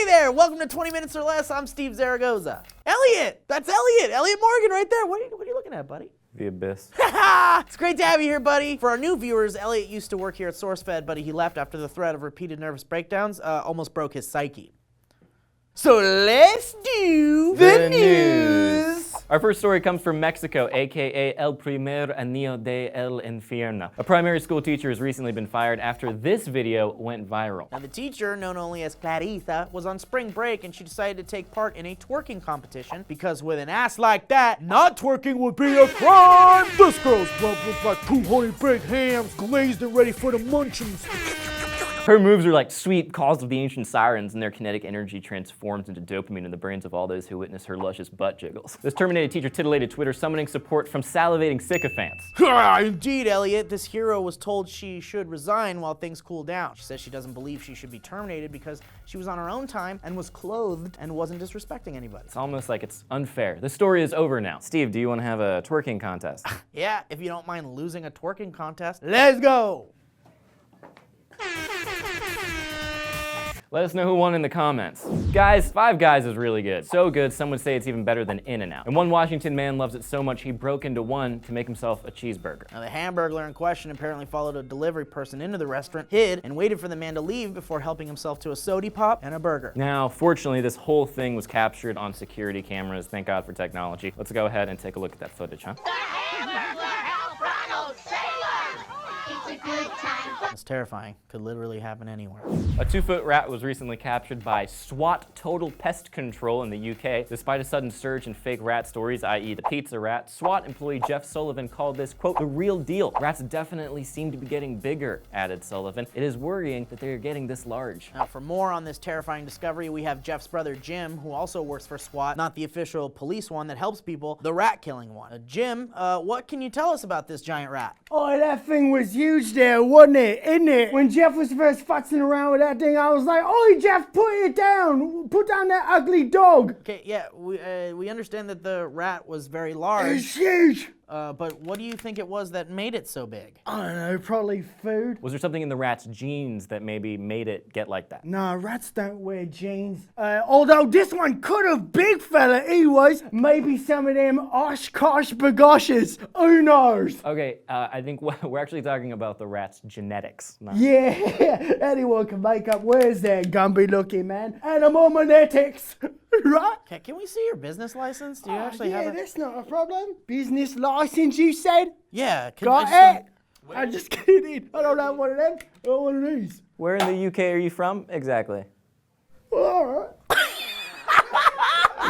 there, welcome to 20 Minutes or Less. I'm Steve Zaragoza. Elliott, that's Elliott. Elliott Morgan right there. What are you looking at, buddy? The abyss. It's great to have you here, buddy. For our new viewers, Elliott used to work here at SourceFed, but he left after the threat of repeated nervous breakdowns almost broke his psyche. So let's do the news. Our first story comes from Mexico, aka El Primer Año de El Infierno. A primary school teacher has recently been fired after this video went viral. Now the teacher, known only as Clarita, was on spring break and she decided to take part in a twerking competition because with an ass like that, not twerking would be a crime. This girl's butt looks like 200 big hams, glazed and ready for the munchins. Her moves are like sweet calls of the ancient sirens, and their kinetic energy transforms into dopamine in the brains of all those who witness her luscious butt jiggles. This terminated teacher titillated Twitter, summoning support from salivating sycophants. Indeed, Elliott, this hero was told she should resign while things cool down. She says she doesn't believe she should be terminated because she was on her own time and was clothed and wasn't disrespecting anybody. It's almost like it's unfair. The story is over now. Steve, do you want to have a twerking contest? Yeah, if you don't mind losing a twerking contest, let's go! Let us know who won in the comments. Guys, Five Guys is really good. So good, some would say it's even better than In-N-Out. And one Washington man loves it so much he broke into one to make himself a cheeseburger. Now the Hamburglar in question apparently followed a delivery person into the restaurant, hid, and waited for the man to leave before helping himself to a sody pop and a burger. Now, fortunately, this whole thing was captured on security cameras. Thank God for technology. Let's go ahead and take a look at that footage, huh? The Hamburglar helped Ronald Sailor. It's a good time. It's terrifying. Could literally happen anywhere. A 2-foot rat was recently captured by SWAT Total Pest Control in the UK. Despite a sudden surge in fake rat stories, i.e. the pizza rat, SWAT employee Jeff Sullivan called this, quote, the real deal. Rats definitely seem to be getting bigger, added Sullivan. It is worrying that they are getting this large. Now for more on this terrifying discovery, we have Jeff's brother Jim, who also works for SWAT, not the official police one that helps people, the rat killing one. Jim, what can you tell us about this giant rat? Oh, that thing was huge there, wasn't it? Isn't it? When Jeff was first futzing around with that thing, I was like, "Oi, Jeff, put it down! Put down that ugly dog!" Okay, yeah, we understand that the rat was very large. It's huge! But what do you think it was that made it so big? I don't know, probably food. Was there something in the rat's genes that maybe made it get like that? Nah, rats don't wear jeans. Although this one could have, big fella he was. Maybe some of them Oshkosh bagoshes. Who knows? Okay, I think we're actually talking about the rat's genetics. Yeah, anyone can make up words there, Gumby looking man. Animalmonetics, right? Okay, can we see your business license? Do you actually yeah, have it? that's not a problem. Business license, you said? Yeah, Got it? I'm just kidding. I don't have one of them. I don't want one of these. Where in the UK are you from? Exactly. Well, all right.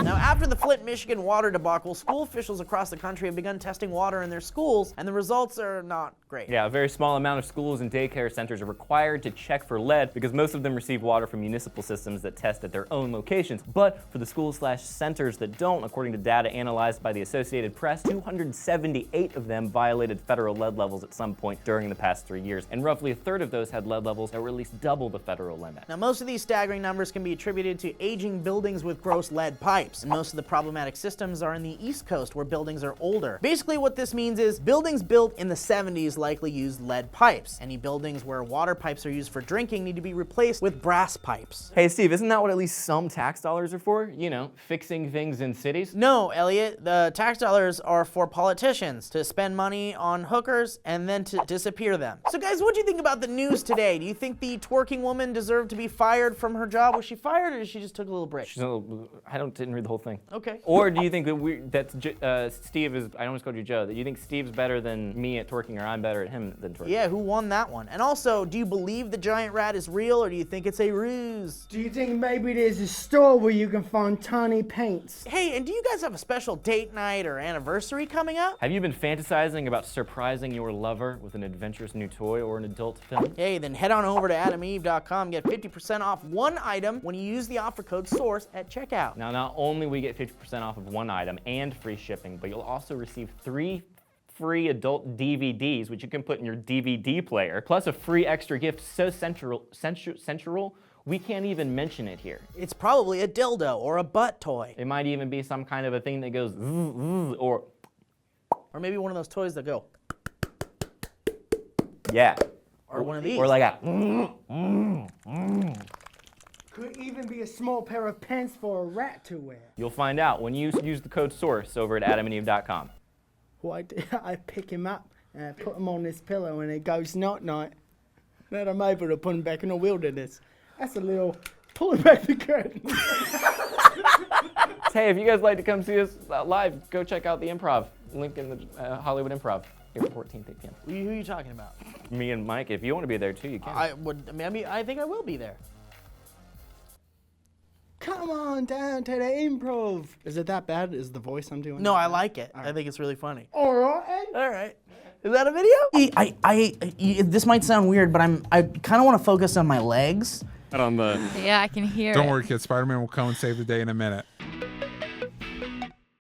Now, after the Flint, Michigan water debacle, school officials across the country have begun testing water in their schools, and the results are not great. Yeah, a very small amount of schools and daycare centers are required to check for lead because most of them receive water from municipal systems that test at their own locations. But for the schools/centers that don't, according to data analyzed by the Associated Press, 278 of them violated federal lead levels at some point during the past 3 years, and roughly a third of those had lead levels that were at least double the federal limit. Now, most of these staggering numbers can be attributed to aging buildings with gross lead pipes. And most of the problematic systems are in the East Coast, where buildings are older. Basically, what this means is buildings built in the 70s likely used lead pipes. Any buildings where water pipes are used for drinking need to be replaced with brass pipes. Hey Steve, isn't that what at least some tax dollars are for? You know, fixing things in cities? No, Elliott, the tax dollars are for politicians to spend money on hookers and then to disappear them. So guys, what do you think about the news today? Do you think the twerking woman deserved to be fired from her job? Was she fired, or did she just took a little break? Didn't read the whole thing. Okay. Or do you think that Steve is, I almost called you Joe, that you think Steve's better than me at twerking, or I'm better at him than twerking? Yeah, who won that one? And also, do you believe the giant rat is real, or do you think it's a ruse? Do you think maybe there's a store where you can find tiny paints? Hey, and do you guys have a special date night or anniversary coming up? Have you been fantasizing about surprising your lover with an adventurous new toy or an adult film? Hey, then head on over to adamandeve.com, get 50% off one item when you use the offer code SOURCE at checkout. Now, not only will you get 50% off of one item and free shipping, but you'll also receive 3 free adult DVDs, which you can put in your DVD player, plus a free extra gift so sensual, we can't even mention it here. It's probably a dildo or a butt toy. It might even be some kind of a thing that goes zzz, zzz, or maybe one of those toys that go. Yeah. Or one of these. Or like a Could even be a small pair of pants for a rat to wear. You'll find out when you use the code SOURCE over at adamandeve.com. What I pick him up and I put him on this pillow and it goes night-night. Then I'm able to put him back in the wilderness. That's a little pulling back the curtain. Hey, if you guys like to come see us live, go check out the Improv. Link in the Hollywood Improv, April 14th, 8 p.m. Who are you talking about? Me and Mike, if you want to be there too, you can. I think I will be there. Come on down to the Improv. Is it that bad? Is the voice I'm doing? No, I like it. I think it's really funny. All right. All right. Is that a video? This might sound weird, but I kind of want to focus on my legs. On the. Yeah, I can hear it. Don't worry, kid. Spider-Man will come and save the day in a minute.